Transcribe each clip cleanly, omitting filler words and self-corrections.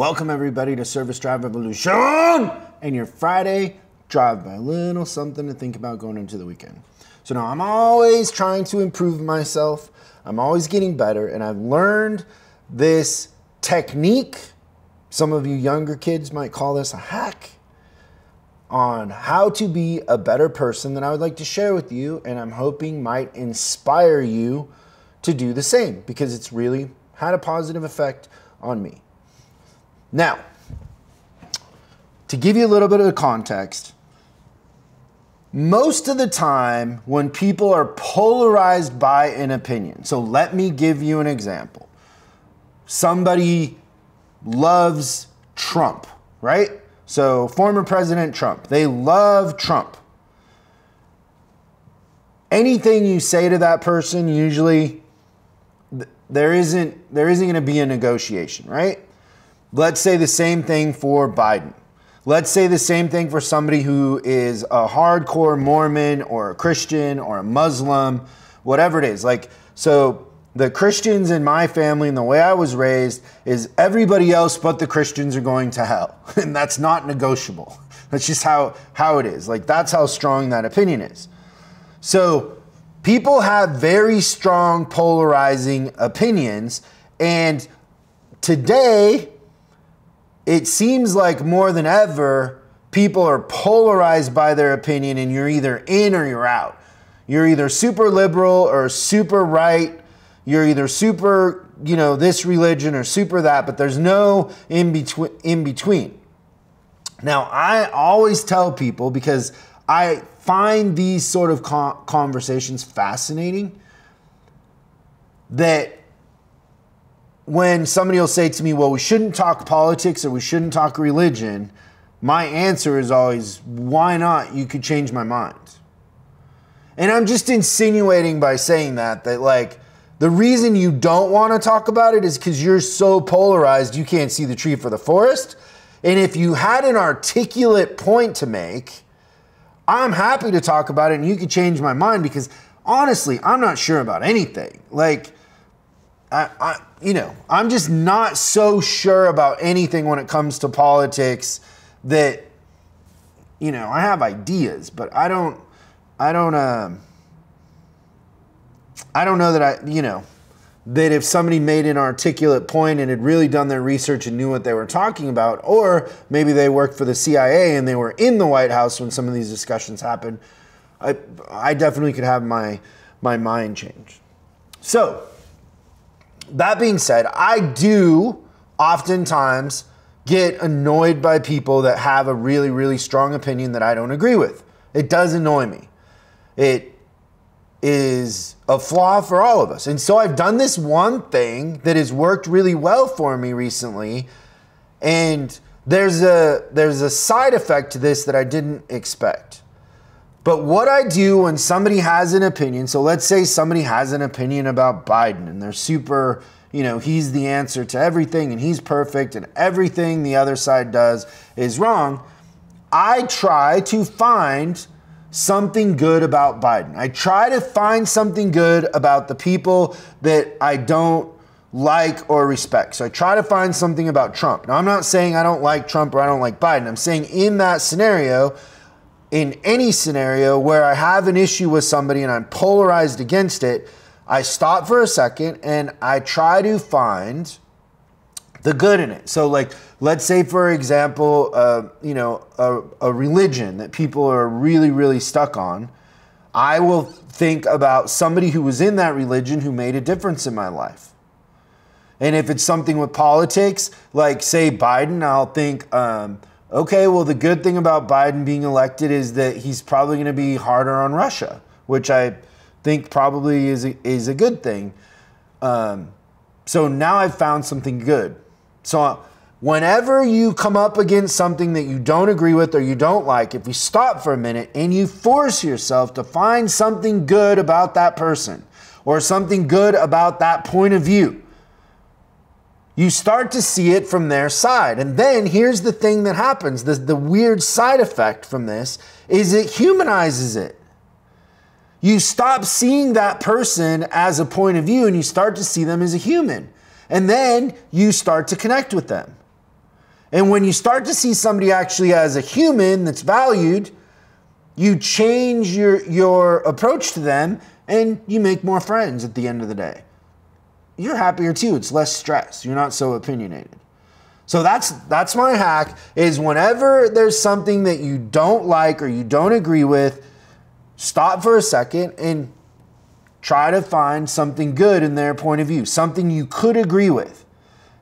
Welcome everybody to Service Drive Revolution and your Friday drive by. A little something to think about going into the weekend. So now I'm always trying to improve myself. I'm always getting better, and I've learned this technique. Some of you younger kids might call this a hack on how to be a better person that I would like to share with you, and I'm hoping might inspire you to do the same because it's really had a positive effect on me. Now, to give you a little bit of the context, most of the time when people are polarized by an opinion, so let me give you an example. Somebody loves Trump, right? So former President Trump, they love Trump. Anything you say to that person, usually there isn't going to be a negotiation, right? Let's say the same thing for Biden. Let's say the same thing for somebody who is a hardcore Mormon or a Christian or a Muslim, whatever it is. Like, so the Christians in my family and the way I was raised is everybody else but the Christians are going to hell. And that's not negotiable. That's just how it is. Like, that's how strong that opinion is. So people have very strong polarizing opinions. And today, it seems like more than ever, people are polarized by their opinion, and you're either in or you're out. You're either super liberal or super right. You're either super, this religion or super that, but there's no in between. Now, I always tell people, because I find these sort of conversations fascinating, that when somebody will say to me, well, we shouldn't talk politics or we shouldn't talk religion, my answer is always, why not? You could change my mind. And I'm just insinuating by saying that like, the reason you don't want to talk about it is because you're so polarized you can't see the tree for the forest. And if you had an articulate point to make, I'm happy to talk about it and you could change my mind, because honestly, I'm not sure about anything. Like, I'm just not so sure about anything when it comes to politics that, I have ideas, but I don't know that that if somebody made an articulate point and had really done their research and knew what they were talking about, or maybe they worked for the CIA and they were in the White House when some of these discussions happened, I definitely could have my mind changed. So, that being said, I do oftentimes get annoyed by people that have a really, really strong opinion that I don't agree with. It does annoy me. It is a flaw for all of us. And so I've done this one thing that has worked really well for me recently. And there's a side effect to this that I didn't expect. But what I do when somebody has an opinion, so let's say somebody has an opinion about Biden and they're super, he's the answer to everything and he's perfect and everything the other side does is wrong. I try to find something good about Biden. I try to find something good about the people that I don't like or respect. So I try to find something about Trump. Now, I'm not saying I don't like Trump or I don't like Biden. I'm saying in that scenario, in any scenario where I have an issue with somebody and I'm polarized against it, I stop for a second and I try to find the good in it. So like, let's say for example, a religion that people are really, really stuck on. I will think about somebody who was in that religion who made a difference in my life. And if it's something with politics, like say Biden, I'll think, okay, well, the good thing about Biden being elected is that he's probably going to be harder on Russia, which I think probably is a good thing. So now I've found something good. So whenever you come up against something that you don't agree with or you don't like, if you stop for a minute and you force yourself to find something good about that person or something good about that point of view, you start to see it from their side. And then here's the thing that happens. The weird side effect from this is it humanizes it. You stop seeing that person as a point of view and you start to see them as a human. And then you start to connect with them. And when you start to see somebody actually as a human that's valued, you change your approach to them and you make more friends at the end of the day. You're happier too. It's less stress. You're not so opinionated. So that's my hack, is whenever there's something that you don't like or you don't agree with, stop for a second and try to find something good in their point of view, something you could agree with.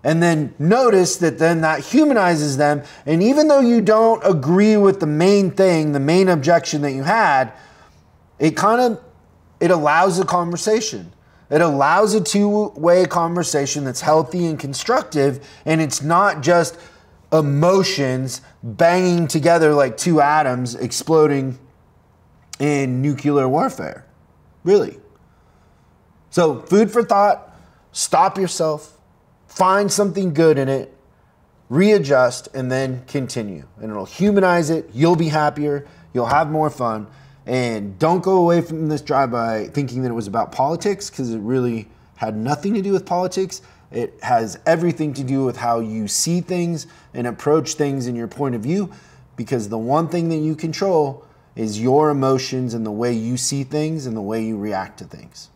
And then notice that then that humanizes them. And even though you don't agree with the main thing, the main objection that you had, it allows a conversation. It allows a two-way conversation that's healthy and constructive, and it's not just emotions banging together like two atoms exploding in nuclear warfare. Really. So, food for thought, stop yourself, find something good in it, readjust, and then continue. And it'll humanize it, you'll be happier, you'll have more fun. And don't go away from this drive-by thinking that it was about politics, because it really had nothing to do with politics. It has everything to do with how you see things and approach things in your point of view, because the one thing that you control is your emotions and the way you see things and the way you react to things.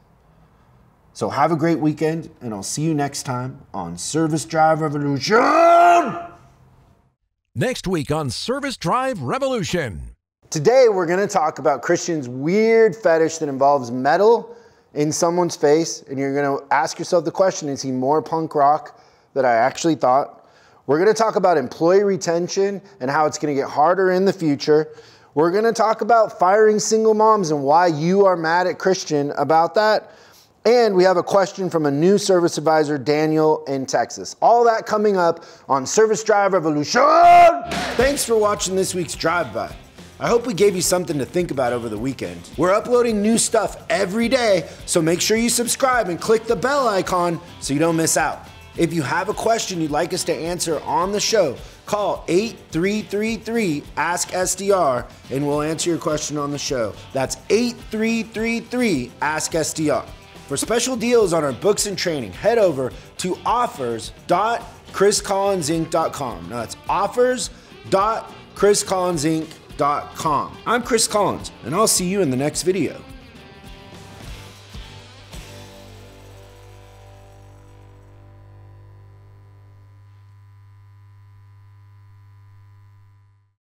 So have a great weekend, and I'll see you next time on Service Drive Revolution! Next week on Service Drive Revolution. Today, we're going to talk about Christians' weird fetish that involves metal in someone's face. And you're going to ask yourself the question, is he more punk rock than I actually thought? We're going to talk about employee retention and how it's going to get harder in the future. We're going to talk about firing single moms and why you are mad at Christian about that. And we have a question from a new service advisor, Daniel, in Texas. All that coming up on Service Drive Revolution. Thanks for watching this week's Drive-By. I hope we gave you something to think about over the weekend. We're uploading new stuff every day, so make sure you subscribe and click the bell icon so you don't miss out. If you have a question you'd like us to answer on the show, call 8333-ASK-SDR and we'll answer your question on the show. That's 8333-ASK-SDR. For special deals on our books and training, head over to offers.chriscollinsinc.com. Now that's offers.chriscollinsinc.com. I'm Chris Collins, and I'll see you in the next video.